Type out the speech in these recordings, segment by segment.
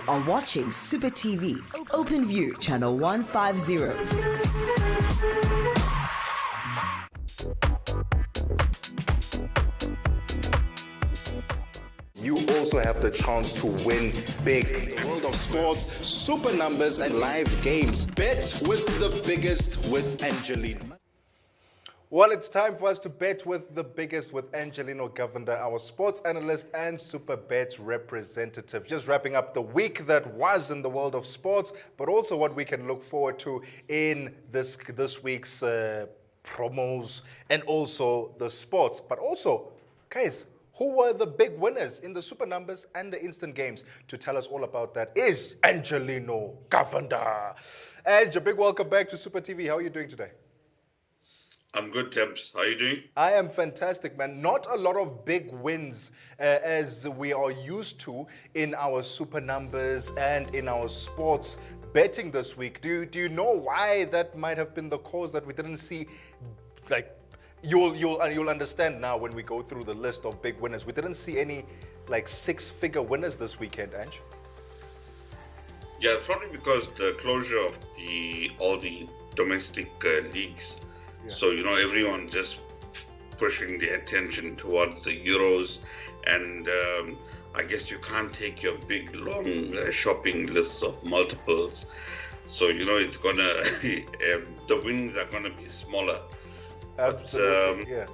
You are watching Supa TV, OpenView, channel 150. You also have the chance to win big. World of sports, super numbers, and live games. Bet with the biggest with Angelino. Well, it's time for us to bet with the biggest with Angelino Govender, our sports analyst and Supabets representative. Just wrapping up the week that was in the world of sports, but also what we can look forward to in this week's promos and also the sports. But also, guys, who were the big winners in the super numbers and the instant games? To tell us all about that is Angelino Govender. And a big welcome back to Supa TV. How are you doing today? I'm good, Temps. How are you doing? I am fantastic, man. Not a lot of big wins as we are used to in our super numbers and in our sports betting this week. Do you know why that might have been the cause that we didn't see? Like, you'll understand now when we go through the list of big winners. We didn't see any like six-figure winners this weekend, Ange. Yeah, it's probably because the closure of all the domestic leagues. Yeah. So, everyone just pushing the attention towards the Euros. And I guess you can't take your big, long shopping lists of multiples. So, it's going to, the wins are going to be smaller. Absolutely, but, yeah.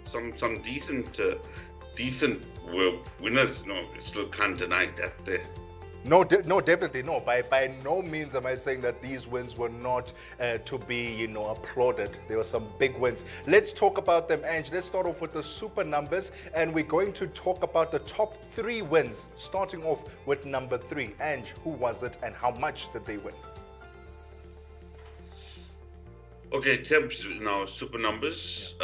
Still, some decent winners, we still can't deny that there. No, definitely no. By no means am I saying that these wins were not to be, applauded. There were some big wins. Let's talk about them, Ange. Let's start off with the super numbers, and we're going to talk about the top 3 wins, starting off with number 3. Ange, who was it and how much did they win? Okay, Temps, now super numbers.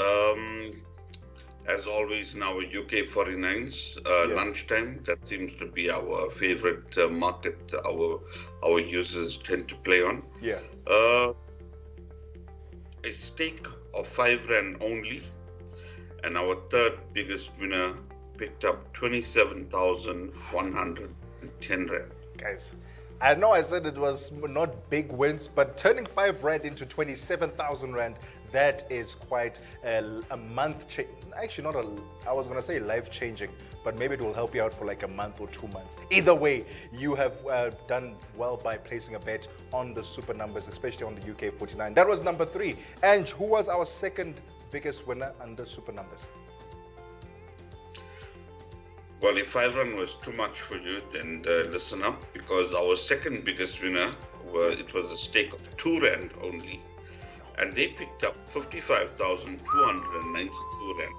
As always, in our UK 49s, lunchtime, that seems to be our favorite market our users tend to play on. Yeah. A stake of 5 rand only, and our third biggest winner picked up 27,110 rand. Guys, I know I said it was not big wins, but turning 5 rand into 27,000 rand, that is quite a month change. Actually, I was going to say life-changing, but maybe it will help you out for like a month or 2 months. Either way, you have done well by placing a bet on the super numbers, especially on the UK 49. That was number 3. And who was our second biggest winner under super numbers? Well, if 5 rand was too much for you, then listen up, because our second biggest winner, it was a stake of 2 rand only. And they picked up 55,292 rand.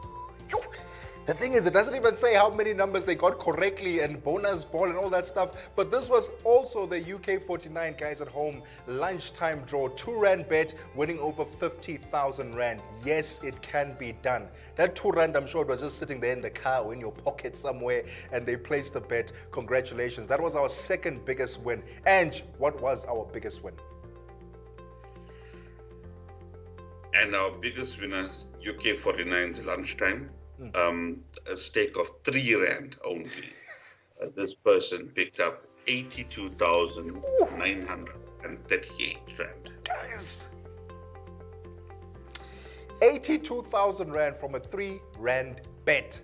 The thing is, it doesn't even say how many numbers they got correctly and bonus ball and all that stuff. But this was also the UK 49 guys at home lunchtime draw. 2 rand bet winning over 50,000 rand. Yes, it can be done. That 2 rand, I'm sure it was just sitting there in the car or in your pocket somewhere and they placed the bet. Congratulations. That was our second biggest win. And what was our biggest win? And our biggest winner, UK 49's lunchtime, a stake of 3 rand only. This person picked up 82,938 rand. Guys, 82,000 rand from a 3 rand bet.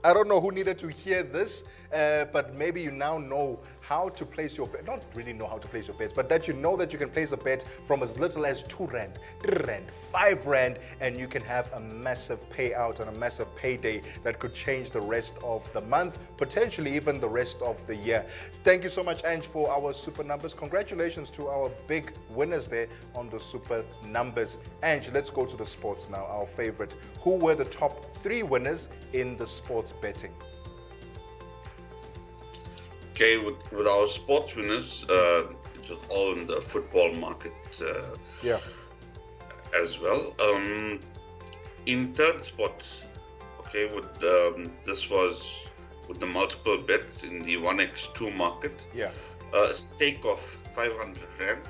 I don't know who needed to hear this, but maybe you now know how to place your bet. Not really know how to place your bets, but that you know that you can place a bet from as little as 2 rand, 3 rand, 5 rand, and you can have a massive payout and a massive payday that could change the rest of the month, potentially even the rest of the year. Thank you so much, Ange, for our super numbers. Congratulations to our big winners there on the super numbers. Ange, let's go to the sports now, our favorite. Who were the top 3 winners in the sports betting? Okay, with our sports winners, it was all in the football market as well. In third spot, okay, this was with the multiple bets in the 1x2 market. Yeah. A stake of 500 rand.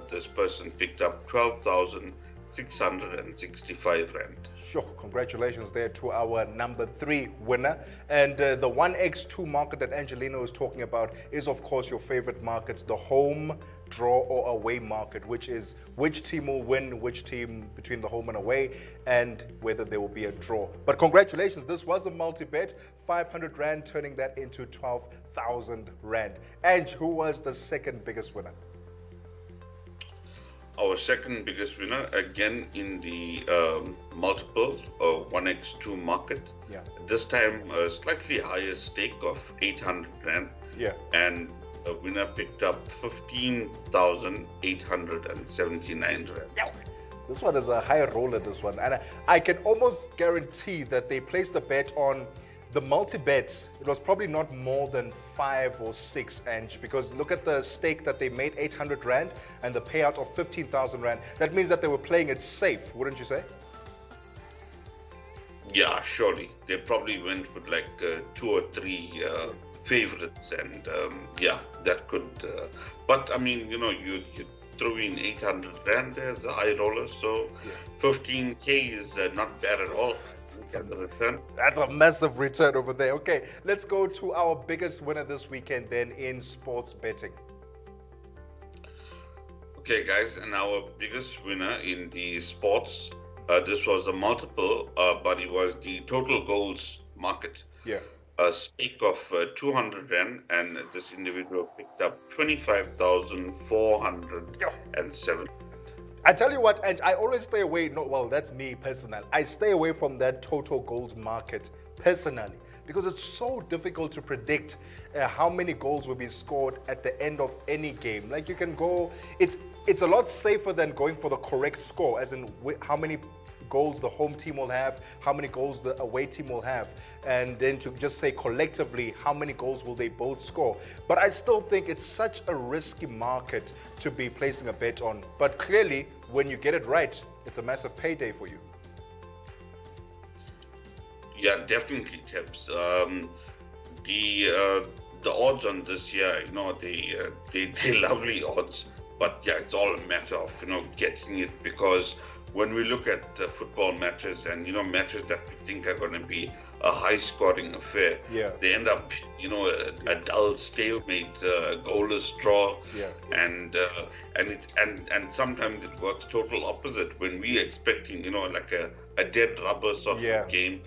This person picked up 12,000 665 rand. Sure, congratulations there to our number 3 winner. And the 1x2 market that Angelino is talking about is, of course, your favorite markets, the home, draw, or away market, which is which team will win, which team between the home and away, and whether there will be a draw. But congratulations, this was a multi-bet, 500 rand, turning that into 12,000 rand. Ange, who was the second biggest winner? Our second biggest winner, again in the multiple 1x2 market. Yeah. This time a slightly higher stake of 800 rand. Yeah. And the winner picked up 15,879 rand. Yeah. This one is a high roller, this one. And I can almost guarantee that they placed a bet on the multi-bets. It was probably not more than 5 or 6, Ange, because look at the stake that they made, 800 rand, and the payout of 15,000 rand. That means that they were playing it safe, wouldn't you say? Yeah, surely. They probably went with like 2 or 3 favorites, and yeah, that could. But I mean, you throw in 800 rand there as a high roller, so 15k is not bad at all. That's a massive return over there. Okay, let's go to our biggest winner this weekend then in sports betting. Okay, guys, and our biggest winner in the sports, this was a multiple, but it was the total goals market. Yeah. A stake of 200 rand, and this individual picked up 25,407. I tell you what, and I always stay away. No, well, that's me personally. I stay away from that total goals market personally because it's so difficult to predict how many goals will be scored at the end of any game. Like you can go, it's a lot safer than going for the correct score, as in how many goals the home team will have, how many goals the away team will have, and then to just say collectively how many goals will they both score. But I still think it's such a risky market to be placing a bet on. But clearly, when you get it right, it's a massive payday for you. Yeah, definitely, Tips. The odds on this year, they're lovely odds. But yeah, it's all a matter of getting it, because when we look at football matches and matches that we think are going to be a high-scoring affair, they end up a dull stalemate, goalless draw, and sometimes it works total opposite when we expecting like a dead rubber sort of game,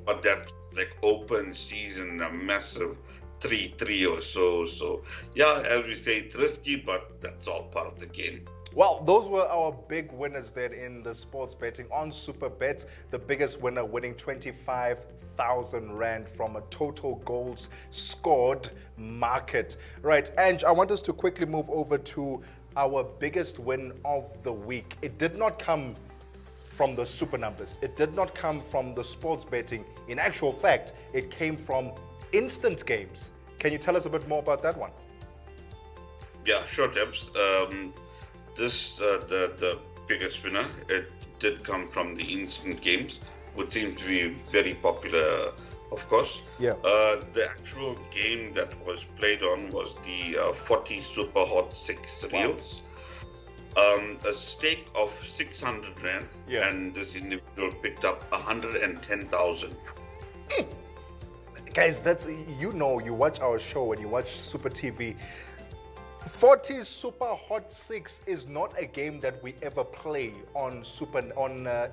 but that's like open season, a massive 3-3 or so. So yeah, as we say, it's risky, but that's all part of the game. Well, those were our big winners there in the sports betting on Supabets. The biggest winner winning 25,000 rand from a total goals scored market. Right, Ange, I want us to quickly move over to our biggest win of the week. It did not come from the super numbers. It did not come from the sports betting. In actual fact, it came from instant games. Can you tell us a bit more about that one? Yeah, sure, Debs. The biggest winner, it did come from the instant games, which seems to be very popular, of course. Yeah. The actual game that was played on was the 40 Super Hot 6 reels. A stake of 600 rand, and this individual picked up 110,000. Guys, that's, you watch our show and you watch Supa TV. 40 Super Hot 6 is not a game that we ever play on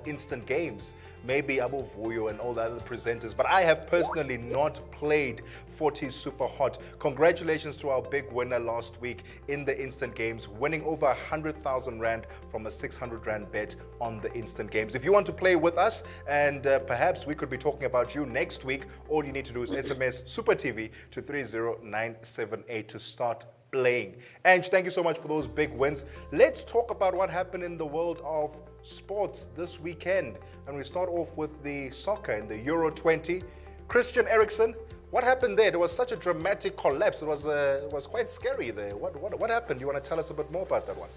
instant games. Maybe Abu Vuyo and all the other presenters, but I have personally not played 40 Super Hot. Congratulations to our big winner last week in the instant games, winning over 100,000 rand from a 600 rand bet on the instant games. If you want to play with us, and perhaps we could be talking about you next week, all you need to do is SMS Supa TV to 30978 to start playing. Ange, thank you so much for those big wins. Let's talk about what happened in the world of sports this weekend. And we start off with the soccer in the Euro 20. Christian Eriksen, what happened there? There was such a dramatic collapse. It was quite scary there. What happened? You want to tell us a bit more about that one?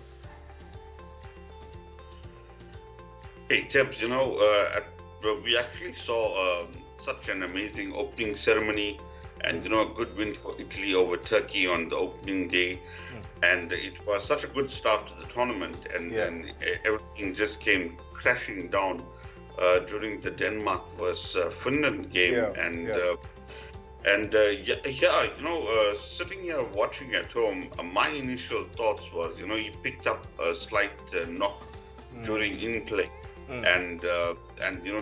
Hey, Tibbs, we actually saw such an amazing opening ceremony, and a good win for Italy over Turkey on the opening day. And it was such a good start to the tournament, and then everything just came crashing down during the Denmark versus Finland game. Sitting here watching at home, my initial thoughts was, he picked up a slight knock during in-play. And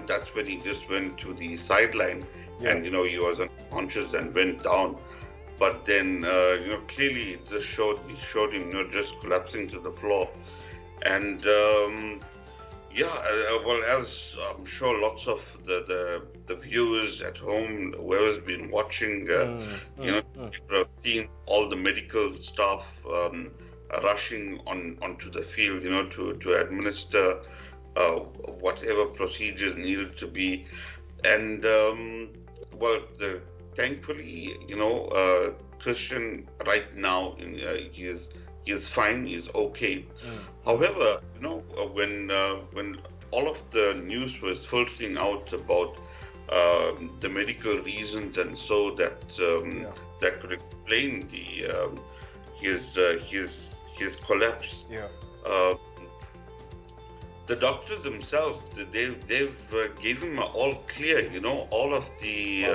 that's when he just went to the sideline and, he was unconscious and went down. But then, clearly it just showed him, just collapsing to the floor. And, as I'm sure lots of the viewers at home, whoever's been watching, people have seen all the medical staff rushing onto the field, to administer whatever procedures needed to be. And, thankfully, Christian right now, he is fine, he's okay. However, when all of the news was filtering out about the medical reasons, and so that that could explain his collapse. The doctors themselves, they've gave him all clear. All of the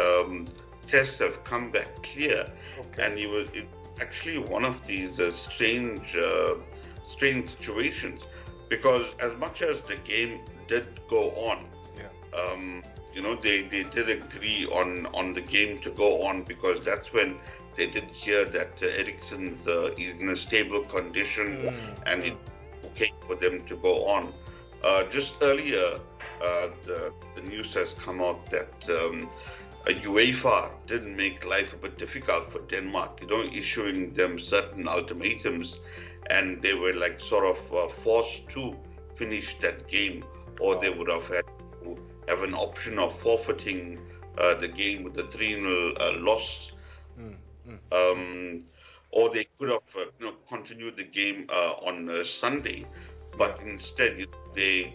tests have come back clear, and he was actually one of these strange situations, because as much as the game did go on, they did agree on the game to go on, because that's when they did hear that Eriksen's is in a stable condition and it's okay for them to go on. Just earlier, the news has come out that UEFA did make life a bit difficult for Denmark, issuing them certain ultimatums, and they were forced to finish that game, or they would have had to have an option of forfeiting the game with a 3-0 loss. Or they could have continued the game on Sunday, but instead they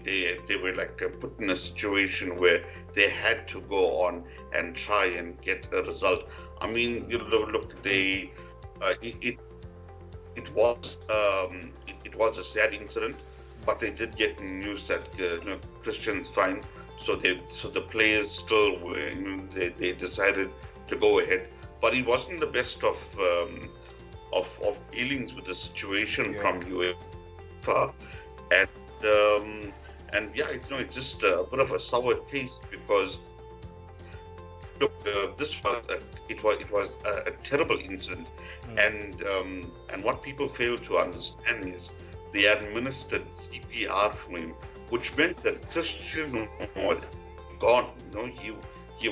were put in a situation where they had to go on and try and get a result. I mean, look, it was a sad incident, but they did get news that Christian's fine, so the players still they decided to go ahead. But it wasn't the best of dealings with the situation from UEFA, it's just a bit of a sour taste, because look, this was a terrible incident, and what people fail to understand is they administered CPR for him, which meant that Christian was gone. He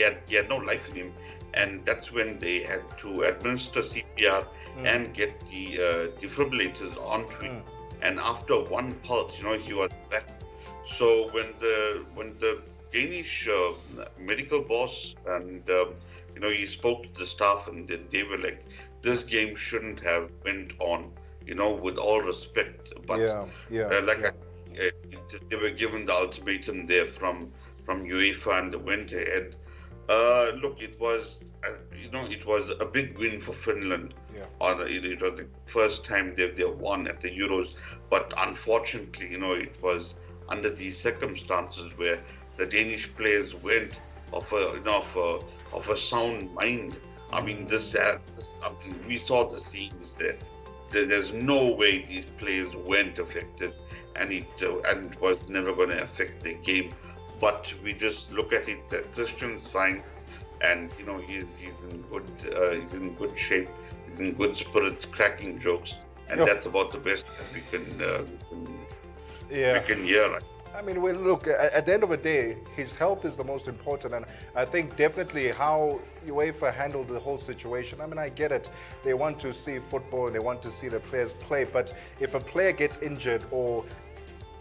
had no life in him. And that's when they had to administer CPR and get the defibrillators onto him. And after one pulse, he was back. So when the Danish medical boss and he spoke to the staff, and then they were like, "This game shouldn't have went on." With all respect, but they were given the ultimatum there from UEFA, and they went ahead. Look, it was a big win for Finland. It was the first time they won at the Euros, but unfortunately, it was under these circumstances where the Danish players went of a sound mind. I mean, we saw the scenes there. There's no way these players weren't affected, and it was never going to affect the game. But we just look at it that Christian's fine, and he's in good shape. He's in good spirits, cracking jokes, and that's about the best that we can hear. I mean, look, at the end of the day, his health is the most important, and I think definitely how UEFA handled the whole situation. I mean, I get it. They want to see football and they want to see the players play, but if a player gets injured or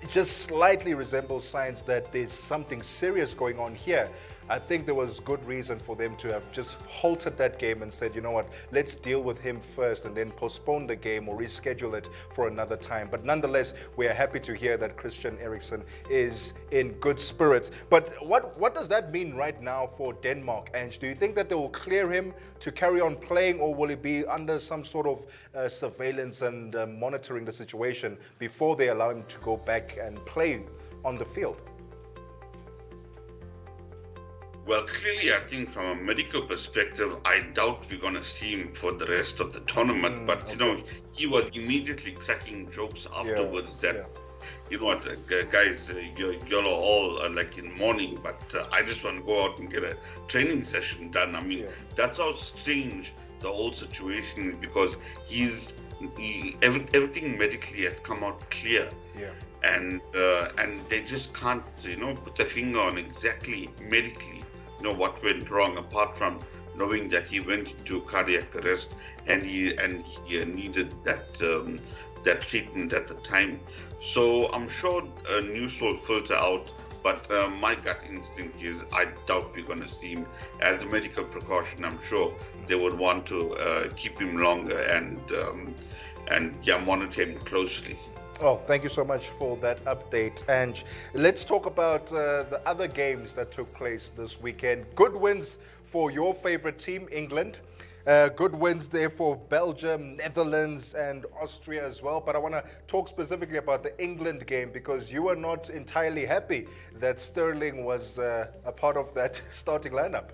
it just slightly resembles signs that there's something serious going on here, I think there was good reason for them to have just halted that game and said, you know what, let's deal with him first and then postpone the game or reschedule it for another time. But nonetheless, we are happy to hear that Christian Eriksen is in good spirits. But what does that mean right now for Denmark, Ange? Do you think that they will clear him to carry on playing, or will he be under some sort of surveillance and monitoring the situation before they allow him to go back and play on the field? Well, clearly, I think from a medical perspective, I doubt we're going to see him for the rest of the tournament. But, he was immediately cracking jokes afterwards that, you know what, guys, you're all like in mourning, but I just want to go out and get a training session done. I mean, that's how strange the whole situation is, because everything medically has come out clear. And they just can't, put their finger on exactly medically, what went wrong, apart from knowing that he went into cardiac arrest and he needed that treatment at the time. So I'm sure news will filter out, but my gut instinct is I doubt we're going to see him. As a medical precaution, I'm sure they would want to keep him longer and monitor him closely. Well, thank you so much for that update, Ange. Let's talk about the other games that took place this weekend. Good wins for your favorite team, England. Good wins there for Belgium, Netherlands, and Austria as well. But I want to talk specifically about the England game, because you were not entirely happy that Sterling was a part of that starting lineup.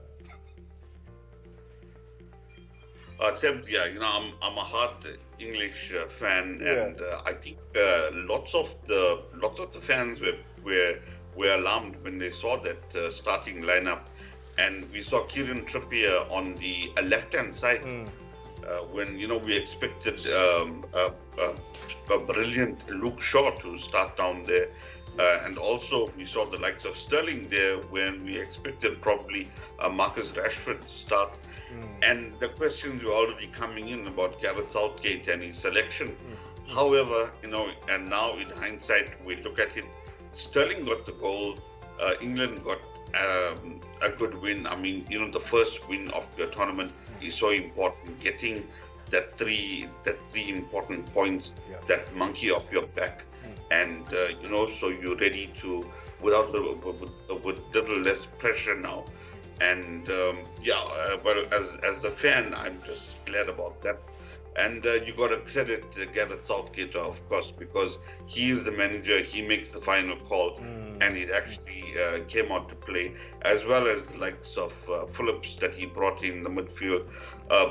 I'm a hard English fan, and I think lots of the fans were alarmed when they saw that starting lineup, and we saw Kieran Trippier on the left-hand side when we expected a brilliant Luke Shaw to start down there. And also we saw the likes of Sterling there when we expected probably Marcus Rashford to start. And the questions were already coming in about Gareth Southgate and his selection. However, and now in hindsight, we look at it, Sterling got the goal, England got a good win. I mean, the first win of the tournament is so important, getting that three important points, that monkey off your back. And, so you're ready to, with little less pressure now. And, well, as a fan, I'm just glad about that. And you got to credit Gareth Southgate, of course, because he is the manager, he makes the final call, and it actually came out to play, as well as the likes of Phillips that he brought in the midfield.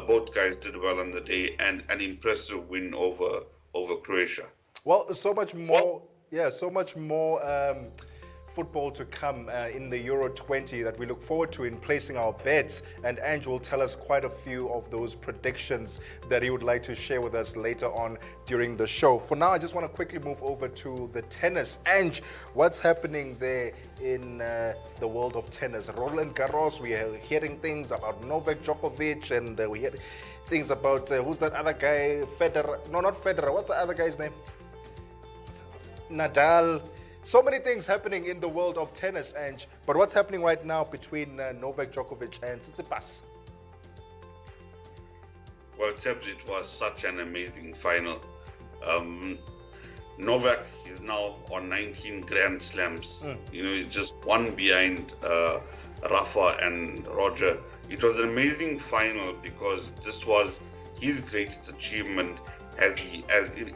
Both guys did well on the day, and an impressive win over Croatia. Well, so much more, football to come in the Euro 20 that we look forward to in placing our bets. And Ange will tell us quite a few of those predictions that he would like to share with us later on during the show. For now, I just want to quickly move over to the tennis. Ange, what's happening there in the world of tennis? Roland Garros, we are hearing things about Novak Djokovic, and we hear things about, who's that other guy? Federer. No, not Federer. What's the other guy's name? Nadal. So many things happening in the world of tennis, Ange. But what's happening right now between Novak Djokovic and Tsitsipas? Well, Tebs, it was such an amazing final. Novak is now on 19 Grand Slams. He's just one behind Rafa and Roger. It was an amazing final because this was his greatest achievement as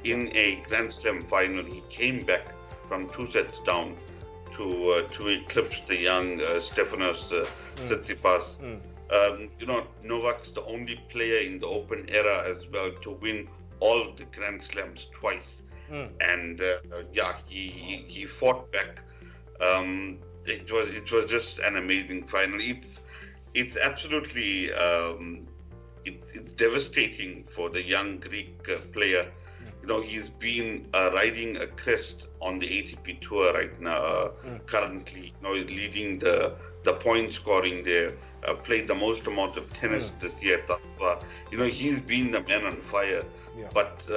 in a Grand Slam final. He came back from 2 sets down to eclipse the young Stefanos Tsitsipas. Novak's the only player in the Open era as well to win all the Grand Slams twice. And he fought back. It was just an amazing final. It's absolutely it's devastating for the young Greek player. He's been riding a crest on the ATP tour right now. Currently, he's leading the point scoring there. Played the most amount of tennis this year. He's been the man on fire. But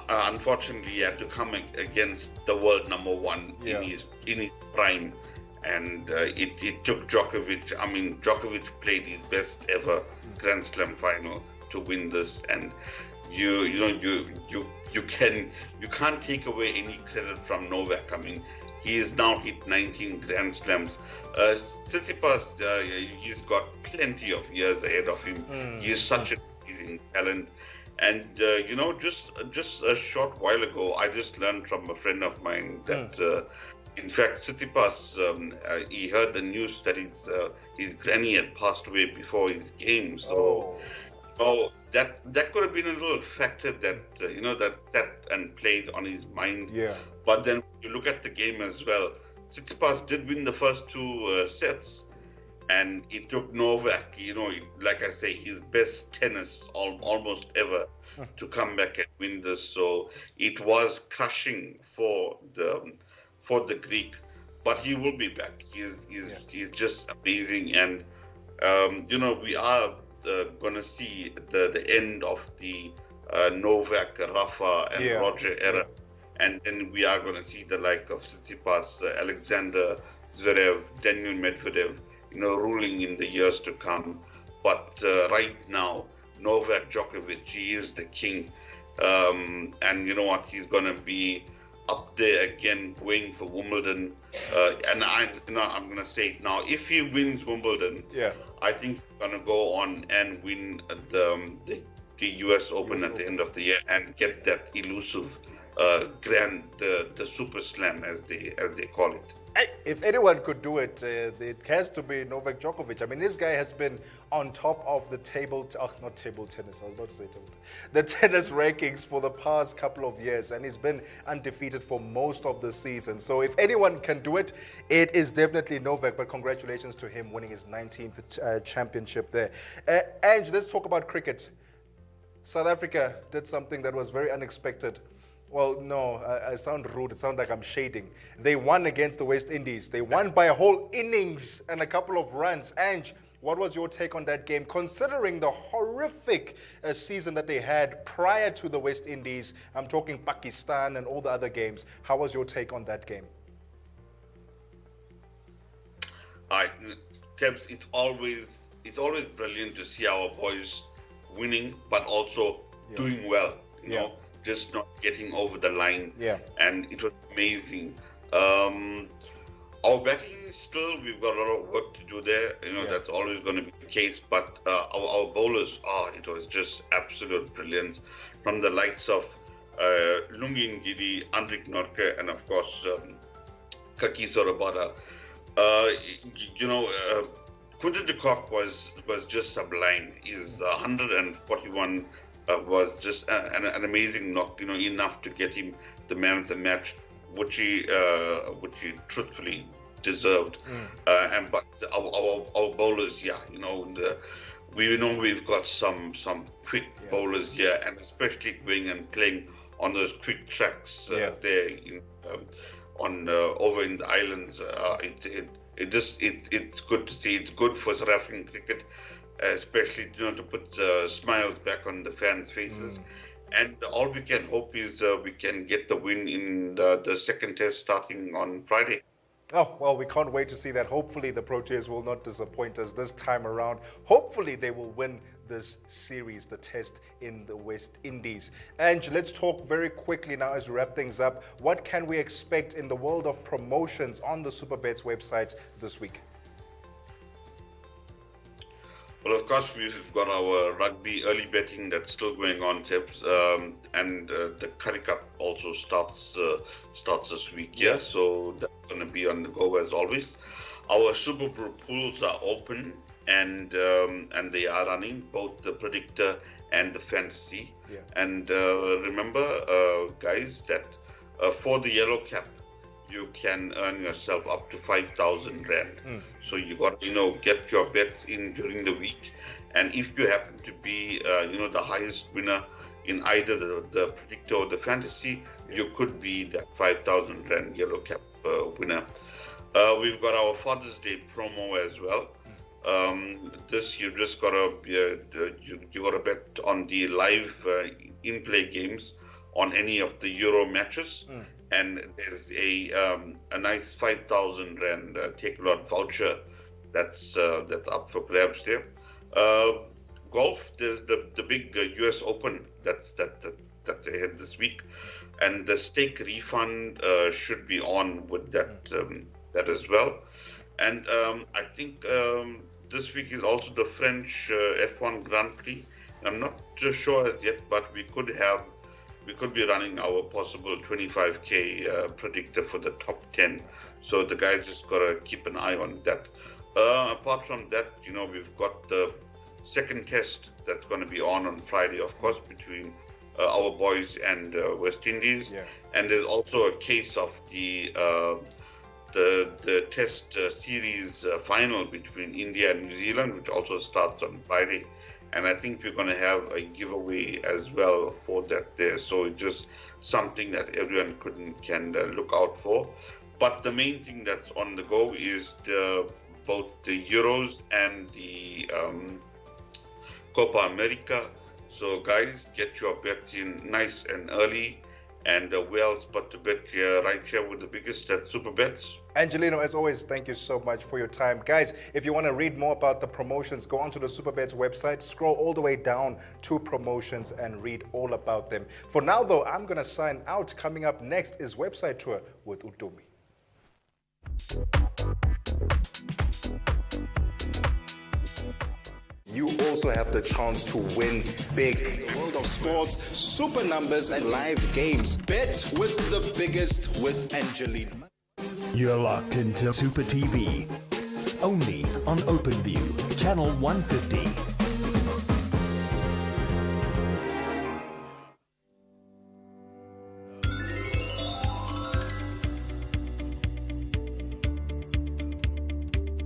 unfortunately, he had to come against the world number one in his prime, and it took Djokovic. I mean, Djokovic played his best ever Grand Slam final to win this, and you can't take away any credit from Novak. I mean, he has now hit 19 Grand Slams. Tsitsipas, he's got plenty of years ahead of him. He is such an amazing talent, And just a short while ago, I just learned from a friend of mine that, in fact, Tsitsipas, he heard the news that his granny had passed away before his game. So, that could have been a little factor that that sat and played on his mind. Yeah. But then you look at the game as well. Tsitsipas did win the first two sets. And it took Novak, like I say, his best tennis almost ever to come back and win this. So it was crushing for the Greek, but he will be back. He's just amazing, and we are going to see the end of the Novak, Rafa, and Roger era, and then we are going to see the like of Tsitsipas, Alexander Zverev, Daniel Medvedev, ruling in the years to come. But right now, Novak Djokovic, he is the king. And you know what? He's going to be up there again, going for Wimbledon. And I'm going to say it now. If he wins Wimbledon, I think he's going to go on and win the US Open at the end of the year and get that elusive the Super Slam, as they call it. If anyone could do it, it has to be Novak Djokovic. I mean, this guy has been on top of the not table tennis, I was about to say the tennis rankings for the past couple of years, and he's been undefeated for most of the season. So if anyone can do it, it is definitely Novak, but congratulations to him winning his 19th championship there. Ange, let's talk about cricket. South Africa did something that was very unexpected. Well, no, I sound rude. It sounds like I'm shading. They won against the West Indies. They won by a whole innings and a couple of runs. Ange, what was your take on that game, considering the horrific season that they had prior to the West Indies? I'm talking Pakistan and all the other games. How was your take on that game? Tebs, it's always brilliant to see our boys winning, but also doing well. You know. Just not getting over the line. And it was amazing. Our batting still, we've got a lot of work to do there. That's always going to be the case. But our bowlers, it was just absolute brilliance. From the likes of Lungi Ngidi, Andrik Norke, and of course, Kagiso Rabada. Quinton de Kock was just sublime. His 141 was just an amazing knock, enough to get him the man of the match, which he truthfully deserved. But our bowlers, we know we've got some quick bowlers here, and especially going and playing on those quick tracks there over in the islands. It's good to see. It's good for South African cricket, especially to put smiles back on the fans' faces. And all we can hope is we can get the win in the second test starting on Friday. Oh, well, we can't wait to see that. Hopefully the Proteas will not disappoint us this time around. Hopefully they will win this series, the test in the West Indies. And let's talk very quickly now as we wrap things up. What can we expect in the world of promotions on the Supabets website this week? Well, of course, we've got our rugby early betting that's still going on, Tips, and the Currie Cup also starts this week. So that's going to be on the go as always. Our Super pools are open and they are running both the predictor and the fantasy. And remember, guys, that for the yellow cap, you can earn yourself up to 5,000 rand. So you got get your bets in during the week, and if you happen to be the highest winner in either the predictor or the fantasy, you could be that 5,000 rand yellow cap winner. We've got our Father's Day promo as well. This you just gotta you gotta bet on the live in-play games on any of the Euro matches. And there's a nice 5,000 rand take-a-lot voucher that's up for grabs there. Golf, there's the big US Open that's ahead this week, and the stake refund should be on with that as well. And I think this week is also the French F1 Grand Prix, I'm not too sure as yet, but we could be running our possible 25k predictor for the top 10. So the guys just gotta keep an eye on that. Apart from that, we've got the second test that's going to be on Friday, of course, between our boys and West Indies. Yeah. And there's also a case of the test series final between India and New Zealand, which also starts on Friday. And I think we're going to have a giveaway as well for that there. So it's just something that everyone can look out for. But the main thing that's on the go is both the Euros and the Copa America. So guys, get your bets in nice and early. And where else but to bet right here with the biggest at Supabets. Angelino, as always, thank you so much for your time. Guys, if you want to read more about the promotions, go onto the Supabets website, scroll all the way down to promotions and read all about them. For now, though, I'm going to sign out. Coming up next is Website Tour with Utumi. You also have the chance to win big. World of sports, super numbers, and live games. Bet with the biggest with Angelino. You're locked into Supa TV. Only on OpenView, channel 150.